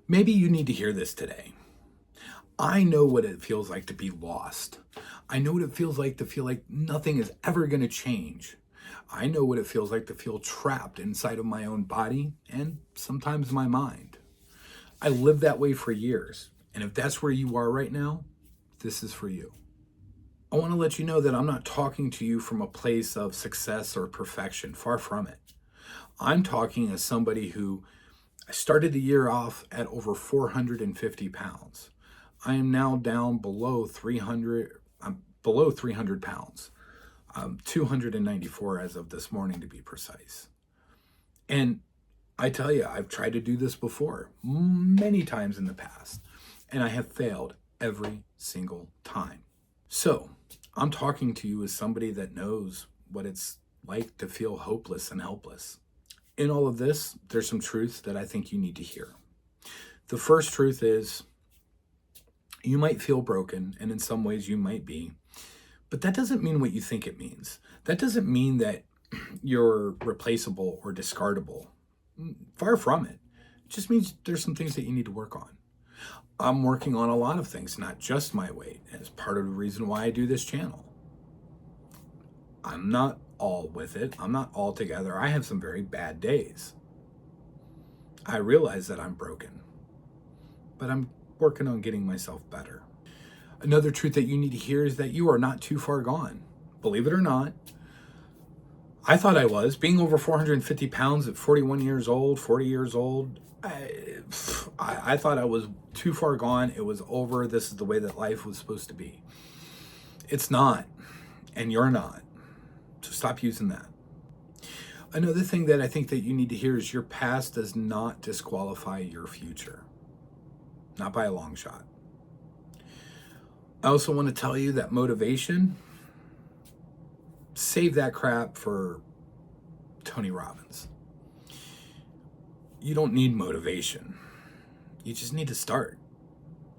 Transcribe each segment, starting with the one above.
Maybe you need to hear this today. I know what it feels like to be lost. I know what it feels like to feel like nothing is ever going to change. I know what it feels like to feel trapped inside of my own body and sometimes my mind. I lived that way for years. And if that's where you are right now, this is for you. I want to let you know that I'm not talking to you from a place of success or perfection. Far from it. I'm talking as somebody who I started the year off at over 450 pounds. I am now down below 300. I'm below 300 pounds. 294 as of this morning, to be precise. And I tell you, I've tried to do this before many times in the past, and I have failed every single time. So I'm talking to you as somebody that knows what it's like to feel hopeless and helpless. In all of this, there's some truths that I think you need to hear. The first truth is you might feel broken, and in some ways you might be, but that doesn't mean what you think it means. That doesn't mean that you're replaceable or discardable. Far from it. It just means there's some things that you need to work on. I'm working on a lot of things, not just my weight, as part of the reason why I do this channel. I'm not all with it. I'm not all together. I have some very bad days. I realize that I'm broken, but I'm working on getting myself better. Another truth that you need to hear is that you are not too far gone. Believe it or not, I thought I was. Being over 450 pounds at 41 years old, 40 years old, I thought I was too far gone. It was over. This is the way that life was supposed to be. It's not, and you're not. So stop using that. Another thing that I think that you need to hear is your past does not disqualify your future. Not by a long shot. I also want to tell you that motivation, save that crap for Tony Robbins. You don't need motivation. You just need to start.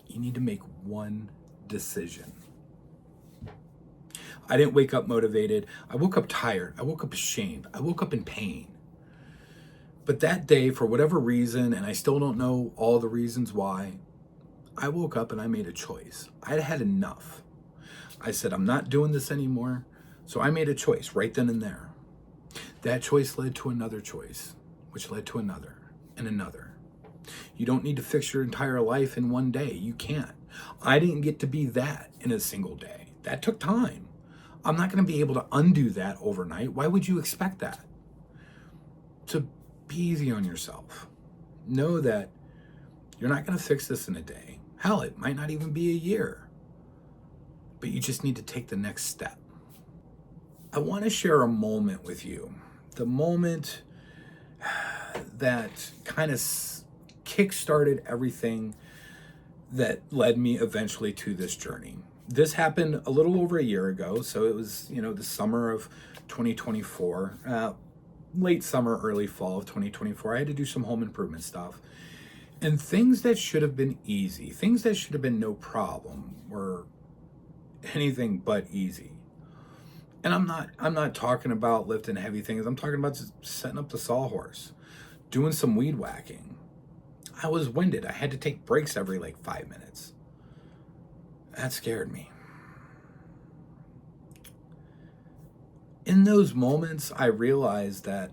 You need to make one decision. I didn't wake up motivated. I woke up tired. I woke up ashamed. I woke up in pain. But that day, for whatever reason, and I still don't know all the reasons why, I woke up and I made a choice. I had enough. I said, I'm not doing this anymore. So I made a choice right then and there. That choice led to another choice, which led to another and another. You don't need to fix your entire life in one day. You can't. I didn't get to be that in a single day. That took time. I'm not going to be able to undo that overnight. Why would you expect that? So be easy on yourself. Know that you're not going to fix this in a day. Hell, it might not even be a year. But you just need to take the next step. I want to share a moment with you. The moment that kind of kick-started everything that led me eventually to this journey. This happened a little over a year ago, so it was, the summer of 2024, late summer, early fall of 2024. I had to do some home improvement stuff. And things that should have been easy, things that should have been no problem, were anything but easy. And I'm not talking about lifting heavy things. I'm talking about just setting up the sawhorse, doing some weed whacking. I was winded. I had to take breaks every 5 minutes. That scared me. In those moments, I realized that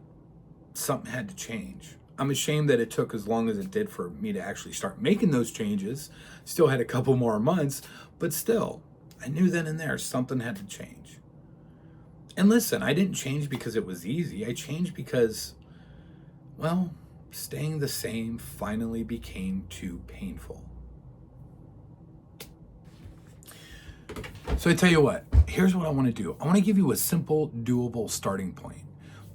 something had to change. I'm ashamed that it took as long as it did for me to actually start making those changes. Still had a couple more months, but still, I knew then and there something had to change. And listen, I didn't change because it was easy. I changed because, staying the same finally became too painful. So I tell you what, here's what I want to do. I want to give you a simple, doable starting point.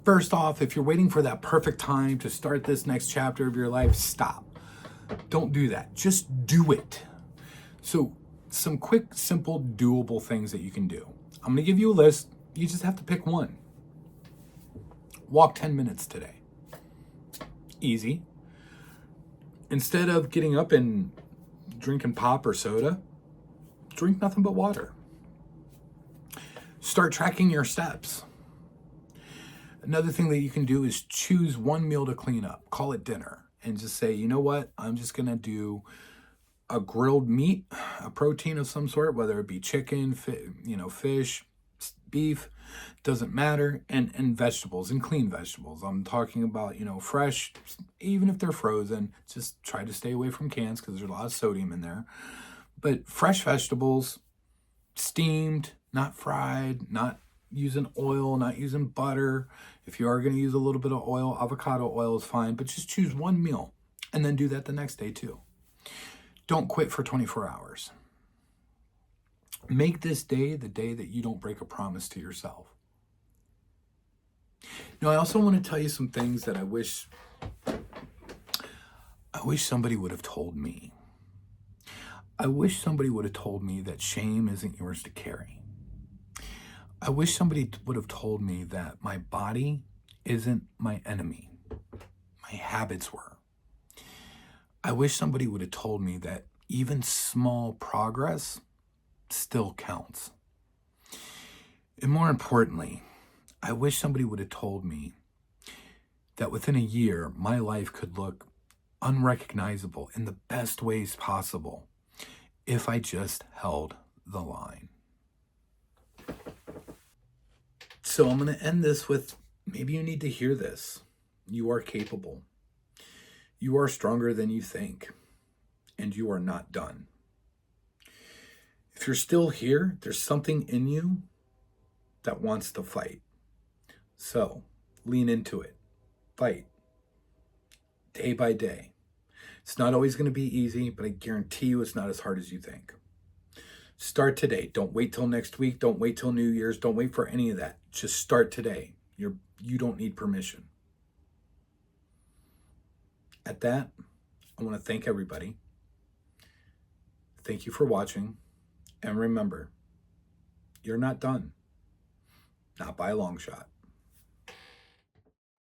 First off, if you're waiting for that perfect time to start this next chapter of your life, stop. Don't do that. Just do it. So some quick, simple, doable things that you can do. I'm going to give you a list. You just have to pick one. Walk 10 minutes today. Easy. Instead of getting up and drinking pop or soda, drink nothing but water. Start tracking your steps. Another thing that you can do is choose one meal to clean up. Call it dinner. and just say, you know what, I'm just going to do a grilled meat, a protein of some sort, whether it be chicken, fish, beef, doesn't matter, and vegetables, and clean vegetables. I'm talking about, fresh, even if they're frozen. Just try to stay away from cans because there's a lot of sodium in there. But fresh vegetables, steamed, not fried, not using oil, not using butter. If you are going to use a little bit of oil, avocado oil is fine, but just choose one meal and then do that the next day too. Don't quit for 24 hours. Make this day the day that you don't break a promise to yourself. Now, I also want to tell you some things that I wish somebody would have told me. I wish somebody would have told me that shame isn't yours to carry. I wish somebody would have told me that my body isn't my enemy. My habits were. I wish somebody would have told me that even small progress still counts. And more importantly, I wish somebody would have told me that within a year, my life could look unrecognizable in the best ways possible if I just held the line. So I'm going to end this with, maybe you need to hear this. You are capable. You are stronger than you think, and you are not done. If you're still here, there's something in you that wants to fight. So lean into it. Fight. Day by day. It's not always going to be easy, but I guarantee you it's not as hard as you think. Start today. Don't wait till next week. Don't wait till New Year's. Don't wait for any of that. Just start today. You don't need permission. At that, I want to thank everybody. Thank you for watching. And remember, you're not done. Not by a long shot.